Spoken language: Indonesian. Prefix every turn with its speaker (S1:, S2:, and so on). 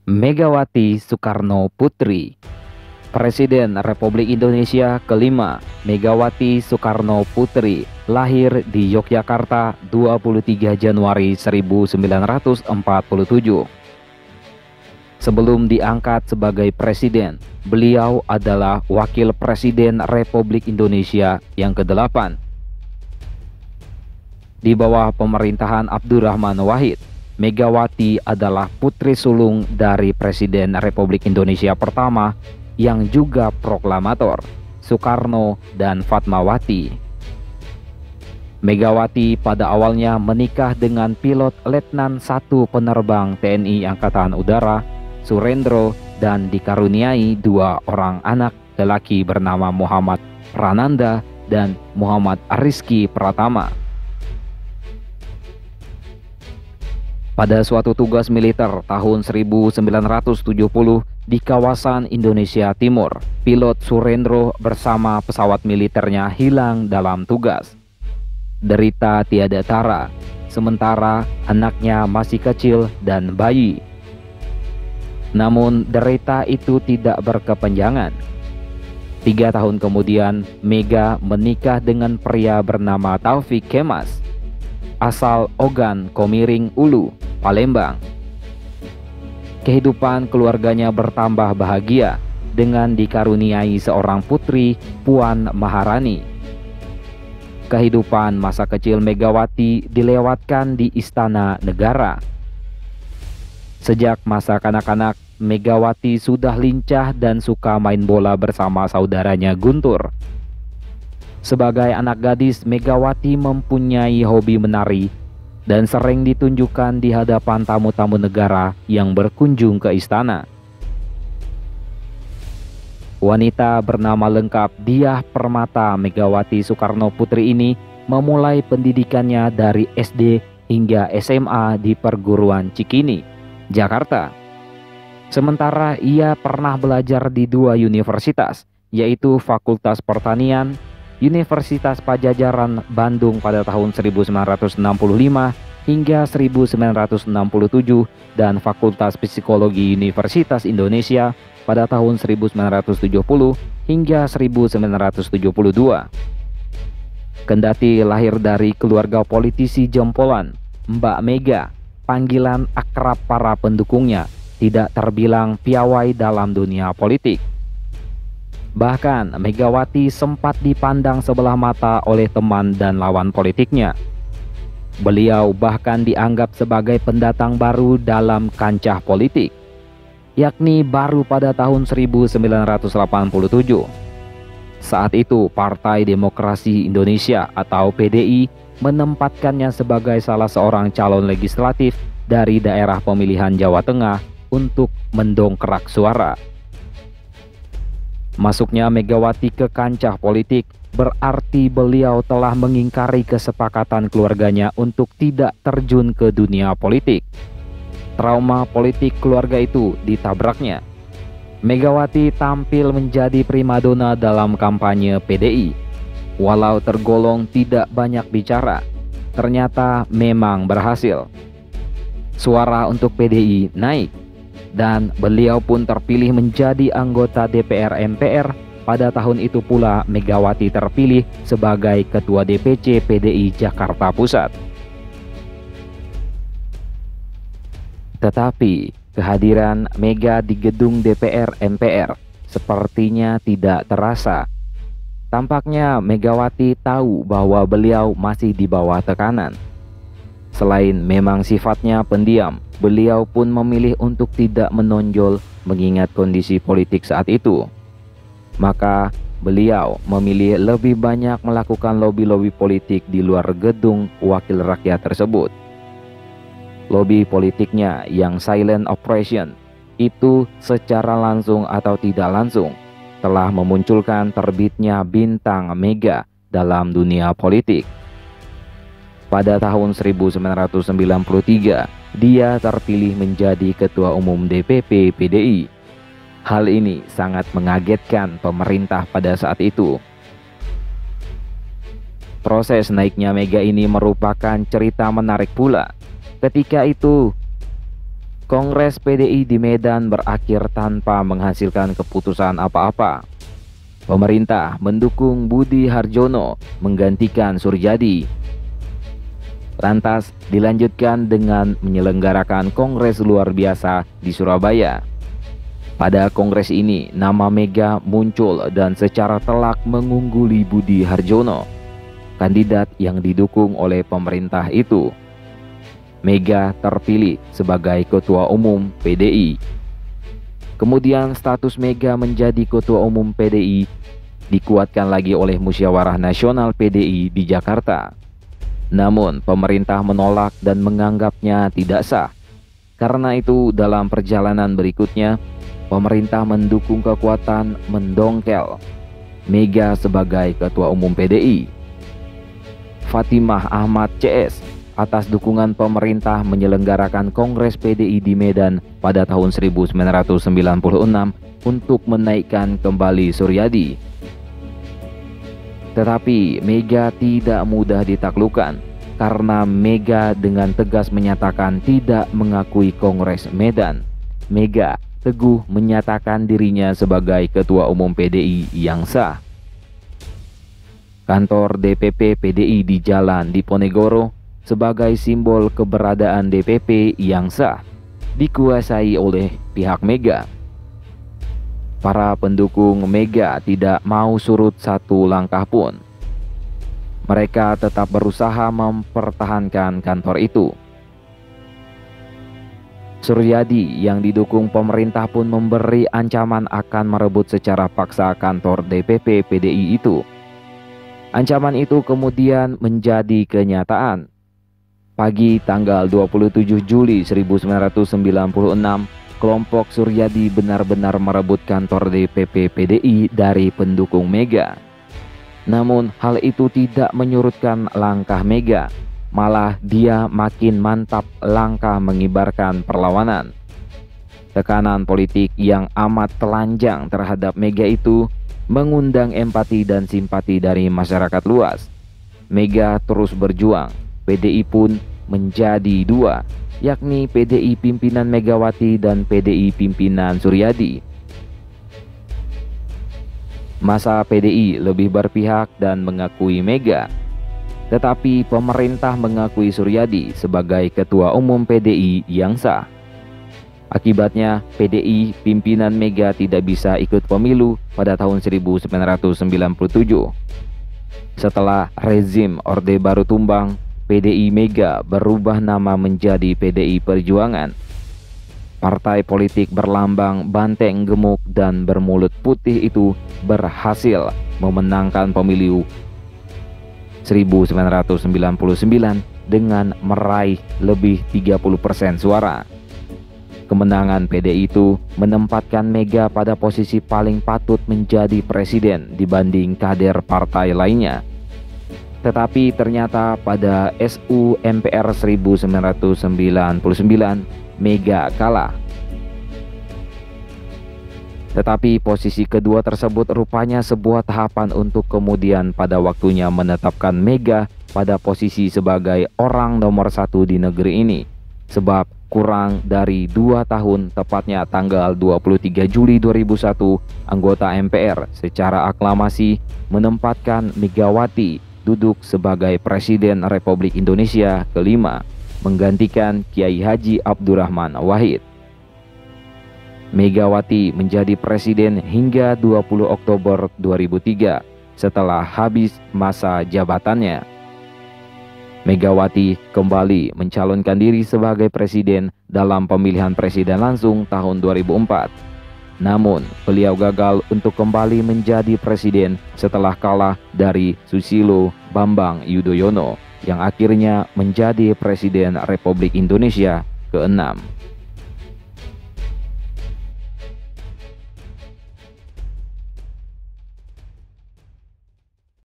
S1: Megawati Soekarno Putri, Presiden Republik Indonesia kelima. Megawati Soekarno Putri lahir di Yogyakarta 23 Januari 1947. Sebelum diangkat sebagai presiden, beliau adalah Wakil Presiden Republik Indonesia yang ke-8. Di bawah pemerintahan Abdurrahman Wahid, Megawati adalah putri sulung dari Presiden Republik Indonesia pertama yang juga proklamator, Soekarno dan Fatmawati. Megawati pada awalnya menikah dengan pilot Letnan 1 penerbang TNI Angkatan Udara, Surendro, dan dikaruniai 2 orang anak lelaki bernama Muhammad Prananda dan Muhammad Rizky Pratama. Pada suatu tugas militer tahun 1970 di kawasan Indonesia Timur, pilot Surendro bersama pesawat militernya hilang dalam tugas. Derita tiada tara, sementara anaknya masih kecil dan bayi. Namun derita itu tidak berkepanjangan. 3 tahun kemudian, Mega menikah dengan pria bernama Taufik Kemas, asal Ogan Komiring Ulu, Palembang. Kehidupan keluarganya bertambah bahagia dengan dikaruniai seorang putri, Puan Maharani. Kehidupan masa kecil Megawati dilewatkan di Istana Negara. Sejak masa kanak-kanak, Megawati sudah lincah dan suka main bola bersama saudaranya Guntur. Sebagai anak gadis, Megawati mempunyai hobi menari dan sering ditunjukkan di hadapan tamu-tamu negara yang berkunjung ke istana. Wanita bernama lengkap Diah Permata Megawati Soekarno Putri ini memulai pendidikannya dari SD hingga SMA di Perguruan Cikini, Jakarta. Sementara ia pernah belajar di 2 universitas, yaitu Fakultas Pertanian, Universitas Padjadjaran Bandung pada tahun 1965 hingga 1967 dan Fakultas Psikologi Universitas Indonesia pada tahun 1970 hingga 1972. Kendati lahir dari keluarga politisi jempolan, Mbak Mega, panggilan akrab para pendukungnya, tidak terbilang piawai dalam dunia politik. Bahkan Megawati sempat dipandang sebelah mata oleh teman dan lawan politiknya. Beliau bahkan dianggap sebagai pendatang baru dalam kancah politik, yakni baru pada tahun 1987. Saat itu Partai Demokrasi Indonesia atau PDI menempatkannya sebagai salah seorang calon legislatif dari daerah pemilihan Jawa Tengah untuk mendongkrak suara. Masuknya Megawati ke kancah politik berarti beliau telah mengingkari kesepakatan keluarganya untuk tidak terjun ke dunia politik. Trauma politik keluarga itu ditabraknya. Megawati tampil menjadi primadona dalam kampanye PDI. Walau tergolong tidak banyak bicara, ternyata memang berhasil. Suara untuk PDI naik, dan beliau pun terpilih menjadi anggota DPR MPR. Pada tahun itu pula Megawati terpilih sebagai Ketua DPC PDI Jakarta Pusat. Tetapi kehadiran Mega di gedung DPR MPR sepertinya tidak terasa. Tampaknya Megawati tahu bahwa beliau masih di bawah tekanan. Selain memang sifatnya pendiam, beliau pun memilih untuk tidak menonjol mengingat kondisi politik saat itu. Maka beliau memilih lebih banyak melakukan lobi-lobi politik di luar gedung wakil rakyat tersebut. Lobi politiknya yang silent operation itu secara langsung atau tidak langsung telah memunculkan terbitnya bintang Mega dalam dunia politik. Pada tahun 1993, dia terpilih menjadi Ketua Umum DPP PDI. Hal ini sangat mengagetkan pemerintah pada saat itu. Proses naiknya Mega ini merupakan cerita menarik pula. Ketika itu, Kongres PDI di Medan berakhir tanpa menghasilkan keputusan apa-apa. Pemerintah mendukung Budi Harjono menggantikan Suryadi. Lantas dilanjutkan dengan menyelenggarakan kongres luar biasa di Surabaya. Pada kongres ini, nama Mega muncul dan secara telak mengungguli Budi Harjono, kandidat yang didukung oleh pemerintah itu. Mega terpilih sebagai Ketua Umum PDI. Kemudian status Mega menjadi Ketua Umum PDI dikuatkan lagi oleh Musyawarah Nasional PDI di Jakarta. Namun pemerintah menolak dan menganggapnya tidak sah. Karena itu dalam perjalanan berikutnya, pemerintah mendukung kekuatan mendongkel Mega sebagai Ketua Umum PDI. Fatimah Ahmad CS atas dukungan pemerintah menyelenggarakan Kongres PDI di Medan pada tahun 1996 untuk menaikkan kembali Suryadi. Tetapi Mega tidak mudah ditaklukkan karena Mega dengan tegas menyatakan tidak mengakui Kongres Medan. Mega teguh menyatakan dirinya sebagai Ketua Umum PDI yang sah. Kantor DPP PDI di Jalan Diponegoro sebagai simbol keberadaan DPP yang sah dikuasai oleh pihak Mega. Para pendukung Mega tidak mau surut satu langkah pun. Mereka tetap berusaha mempertahankan kantor itu. Suryadi yang didukung pemerintah pun memberi ancaman akan merebut secara paksa kantor DPP PDI itu. Ancaman itu kemudian menjadi kenyataan. Pagi tanggal 27 Juli 1996, kelompok Suryadi benar-benar merebut kantor DPP PDI dari pendukung Mega. Namun hal itu tidak menyurutkan langkah Mega, malah dia makin mantap langkah mengibarkan perlawanan. Tekanan politik yang amat telanjang terhadap Mega itu mengundang empati dan simpati dari masyarakat luas. Mega terus berjuang. PDI pun menjadi dua, yakni PDI pimpinan Megawati dan PDI pimpinan Suryadi. Masa PDI lebih berpihak dan mengakui Mega, tetapi pemerintah mengakui Suryadi sebagai Ketua Umum PDI yang sah. Akibatnya PDI pimpinan Mega tidak bisa ikut pemilu pada tahun 1997. Setelah rezim Orde Baru tumbang, PDI Mega berubah nama menjadi PDI Perjuangan. Partai politik berlambang banteng gemuk dan bermulut putih itu berhasil memenangkan pemilu 1999 dengan meraih lebih 30% suara. Kemenangan PDI itu menempatkan Mega pada posisi paling patut menjadi presiden dibanding kader partai lainnya. Tetapi ternyata pada SU MPR 1999 Mega kalah. Tetapi posisi kedua tersebut rupanya sebuah tahapan untuk kemudian pada waktunya menetapkan Mega pada posisi sebagai orang nomor satu di negeri ini. Sebab kurang dari 2 tahun, tepatnya tanggal 23 Juli 2001, anggota MPR secara aklamasi menempatkan Megawati duduk sebagai Presiden Republik Indonesia kelima, menggantikan Kiai Haji Abdurrahman Wahid. Megawati menjadi presiden hingga 20 Oktober 2003 setelah habis masa jabatannya. Megawati kembali mencalonkan diri sebagai presiden dalam pemilihan presiden langsung tahun 2004. Namun, beliau gagal untuk kembali menjadi presiden setelah kalah dari Susilo Bambang Yudhoyono yang akhirnya menjadi Presiden Republik Indonesia ke-6.